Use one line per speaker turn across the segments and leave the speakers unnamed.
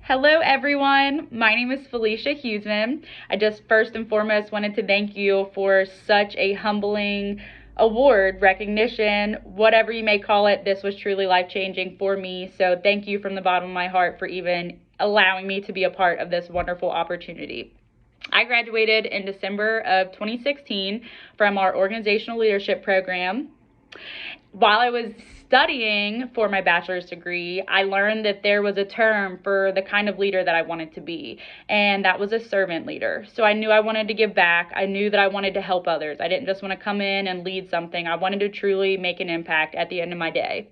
Hello, everyone. My name is Felicia Huseman. I just first and foremost wanted to thank you for such a humbling award, recognition, whatever you may call it. This was truly life-changing for me. So thank you from the bottom of my heart for even allowing me to be a part of this wonderful opportunity. I graduated in December of 2016 from our organizational leadership program. While I was studying for my bachelor's degree, I learned that there was a term for the kind of leader that I wanted to be, and that was a servant leader. So I knew I wanted to give back. I knew that I wanted to help others. I didn't just want to come in and lead something. I wanted to truly make an impact at the end of my day.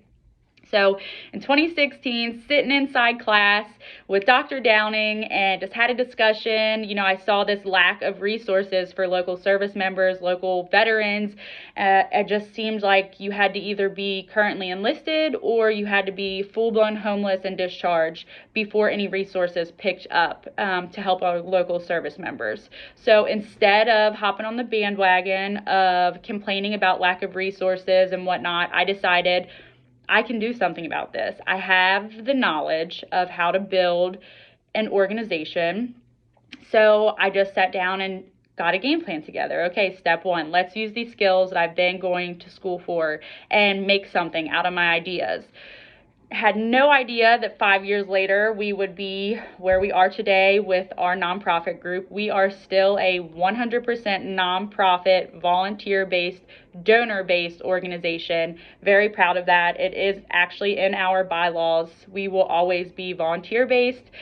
So in 2016, sitting inside class with Dr. Downing and just had a discussion, I saw this lack of resources for local service members, local veterans. It just seemed like you had to either be currently enlisted or you had to be full-blown homeless and discharged before any resources picked up to help our local service members. So instead of hopping on the bandwagon of complaining about lack of resources and whatnot, I decided I can do something about this. I have the knowledge of how to build an organization. So I just sat down and got a game plan together. Okay, step one, let's use these skills that I've been going to school for and make something out of my ideas. Had no idea that 5 years later we would be where we are today with our nonprofit group. We are still a 100% nonprofit, volunteer-based, donor-based organization. Very proud of that. It is actually in our bylaws. We will always be volunteer-based.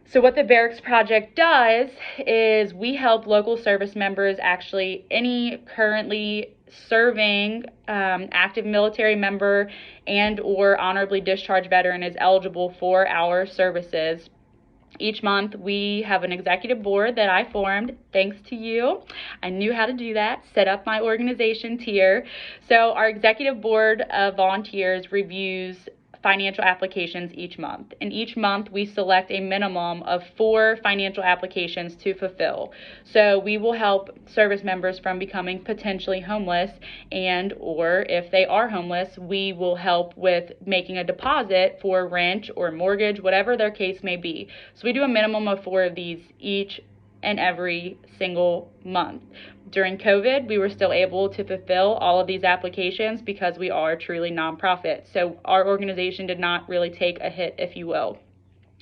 So what the Barracks Project does is we help local service members, actually any currently serving active military member and or honorably discharged veteran is eligible for our services. Each month we have an executive board that I formed thanks to you. I knew how to do that, set up my organization tier. So our executive board of volunteers reviews financial applications each month. And each month we select a minimum of 4 financial applications to fulfill. So we will help service members from becoming potentially homeless, and or if they are homeless, we will help with making a deposit for rent or mortgage, whatever their case may be. So we do a minimum of 4 of these each and every single month. During COVID, we were still able to fulfill all of these applications because we are truly nonprofit. So our organization did not really take a hit, if you will.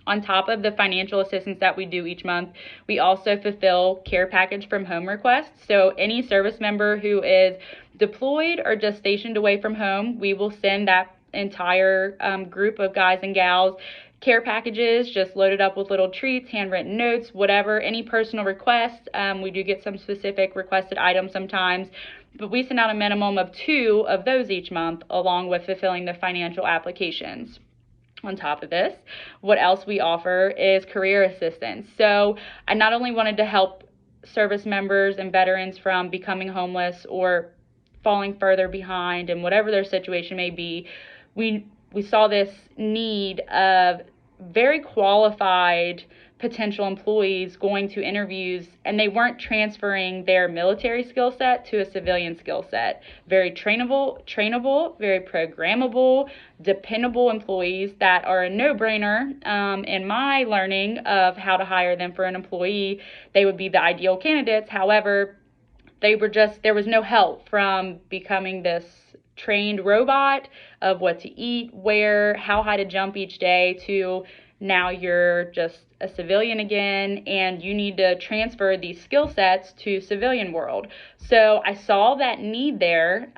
On top of the financial assistance that we do each month, we also fulfill care package from home requests. So any service member who is deployed or just stationed away from home, we will send that entire group of guys and gals care packages just loaded up with little treats, handwritten notes, whatever, any personal requests. We do get some specific requested items sometimes, but we send out a minimum of 2 of those each month, along with fulfilling the financial applications. On top of this, what else we offer is career assistance. So I not only wanted to help service members and veterans from becoming homeless or falling further behind and whatever their situation may be, we saw this need of very qualified potential employees going to interviews, and they weren't transferring their military skill set to a civilian skill set. Very trainable, very programmable, dependable employees that are a no-brainer. In my learning of how to hire them for an employee, they would be the ideal candidates. However, there was no help from becoming this trained robot of what to eat, where, how high to jump each day, to now you're just a civilian again and you need to transfer these skill sets to civilian world. So I saw that need there,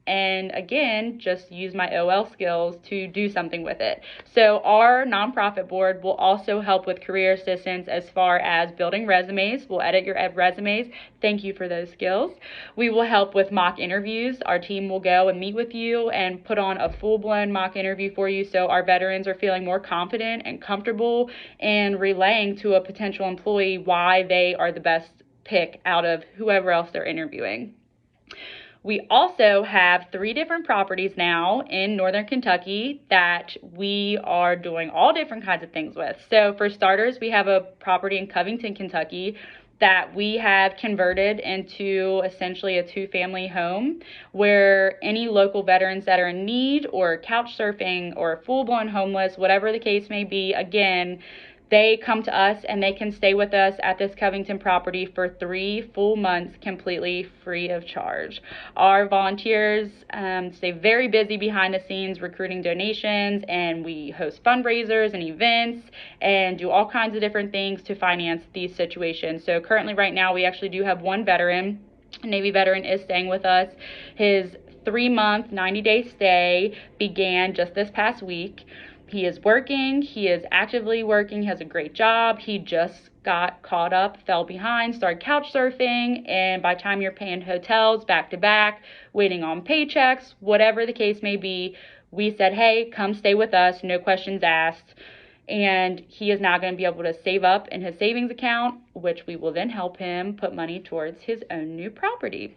and again, just use my OL skills to do something with it. So our nonprofit board will also help with career assistance as far as building resumes. We'll edit your resumes. Thank you for those skills. We will help with mock interviews. Our team will go and meet with you and put on a full-blown mock interview for you, so our veterans are feeling more confident and comfortable and relaying to a potential employee why they are the best pick out of whoever else they're interviewing. We also have 3 different properties now in Northern Kentucky that we are doing all different kinds of things with. So for starters, we have a property in Covington, Kentucky that we have converted into essentially a 2-family home where any local veterans that are in need or couch surfing or full-blown homeless, whatever the case may be, again, they come to us and they can stay with us at this Covington property for 3 full months completely free of charge. Our volunteers stay very busy behind the scenes recruiting donations, and we host fundraisers and events and do all kinds of different things to finance these situations. So currently right now we actually do have one veteran, a Navy veteran, is staying with us. His 3-month, 90-day stay began just this past week. He is working, he is actively working, he has a great job. He just got caught up, fell behind, started couch surfing, and by the time you're paying hotels back to back, waiting on paychecks, whatever the case may be, we said, hey, come stay with us, no questions asked. And he is now going to be able to save up in his savings account, which we will then help him put money towards his own new property.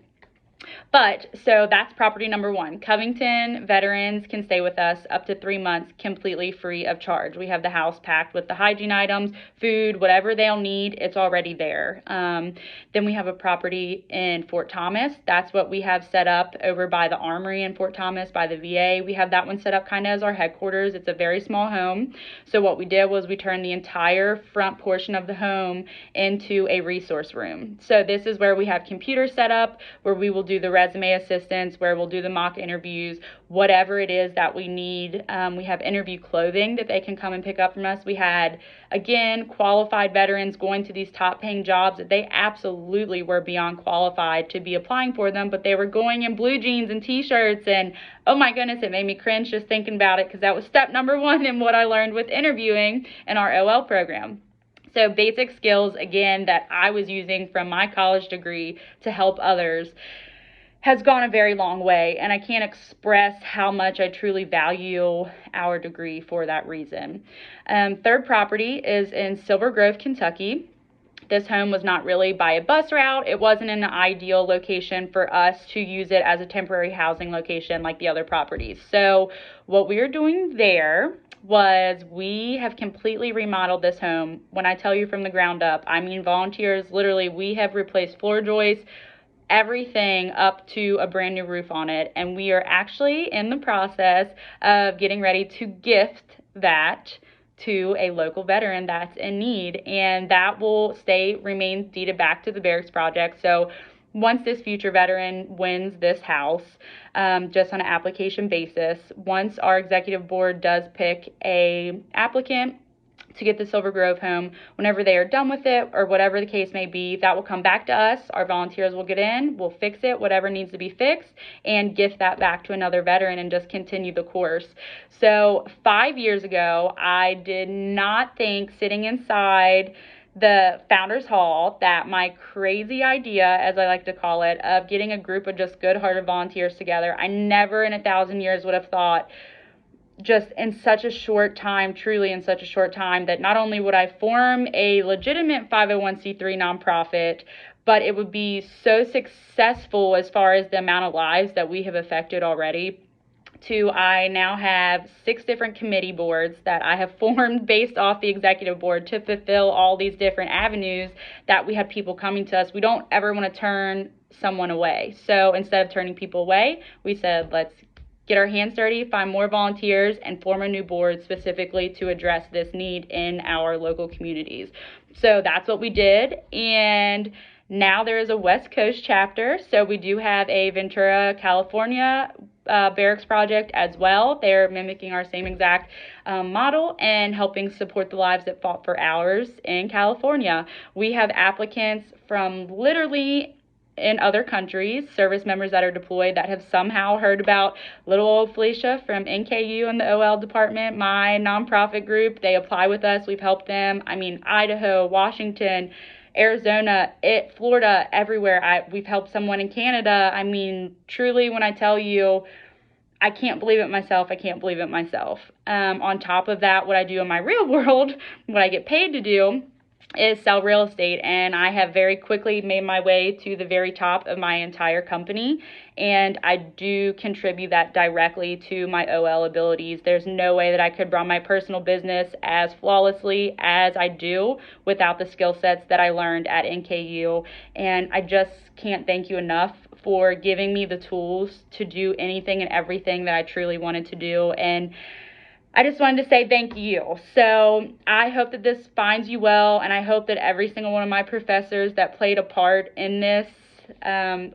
But so that's property number 1. Covington veterans can stay with us up to 3 months completely free of charge. We have the house packed with the hygiene items, food, whatever they'll need, it's already there. Then we have a property in Fort Thomas. That's what we have set up over by the Armory in Fort Thomas by the VA. We have that one set up kind of as our headquarters. It's a very small home. So what we did was we turned the entire front portion of the home into a resource room. So this is where we have computers set up, where we will do the resume assistance, where we'll do the mock interviews, whatever it is that we need. We have interview clothing that they can come and pick up from us. We had, again, qualified veterans going to these top paying jobs that they absolutely were beyond qualified to be applying for them, but they were going in blue jeans and t-shirts, and oh my goodness, it made me cringe just thinking about it, because that was step number 1 in what I learned with interviewing in our OL program. So basic skills, again, that I was using from my college degree to help others has gone a very long way, and I can't express how much I truly value our degree for that reason. Third property is in Silver Grove, Kentucky. This home was not really by a bus route. It wasn't an ideal location for us to use it as a temporary housing location like the other properties. So what we are doing there was we have completely remodeled this home. When I tell you from the ground up, I mean volunteers, literally, we have replaced floor joists, everything up to a brand new roof on it, and we are actually in the process of getting ready to gift that to a local veteran that's in need, and that will remain deeded back to the Barracks Project. So once this future veteran wins this house, just on an application basis, once our executive board does pick a applicant to get the Silver Grove home, whenever they are done with it or whatever the case may be, that will come back to us. Our volunteers will get in, we'll fix it, whatever needs to be fixed, and gift that back to another veteran and just continue the course. So 5 years ago, I did not think sitting inside the Founders Hall that my crazy idea, as I like to call it, of getting a group of just good-hearted volunteers together, I never in 1,000 years would have thought, just in such a short time, truly in such a short time, that not only would I form a legitimate 501c3 nonprofit, but it would be so successful as far as the amount of lives that we have affected already. I now have 6 different committee boards that I have formed based off the executive board to fulfill all these different avenues that we have people coming to us. We don't ever want to turn someone away. So instead of turning people away, we said, let's get our hands dirty, find more volunteers, and form a new board specifically to address this need in our local communities. So that's what we did, and now there is a West Coast chapter. So we do have a Ventura, California Barracks Project as well. They're mimicking our same exact model and helping support the lives that fought for ours in California. We have applicants from literally in other countries, service members that are deployed that have somehow heard about little old Felicia from NKU in the OL department, my nonprofit group. They apply with us. We've helped them. I mean, Idaho, Washington, Arizona, Florida, everywhere. We've helped someone in Canada. I mean, truly, when I tell you, I can't believe it myself. I can't believe it myself. On top of that, what I do in my real world, what I get paid to do, is sell real estate, and I have very quickly made my way to the very top of my entire company, and I do contribute that directly to my OL abilities. There's no way that I could run my personal business as flawlessly as I do without the skill sets that I learned at NKU, and I just can't thank you enough for giving me the tools to do anything and everything that I truly wanted to do. And I just wanted to say thank you. So I hope that this finds you well, and I hope that every single one of my professors that played a part in this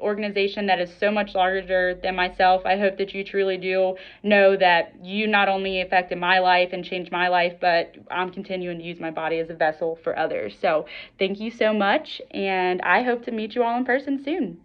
organization that is so much larger than myself, I hope that you truly do know that you not only affected my life and changed my life, but I'm continuing to use my body as a vessel for others. So thank you so much, and I hope to meet you all in person soon.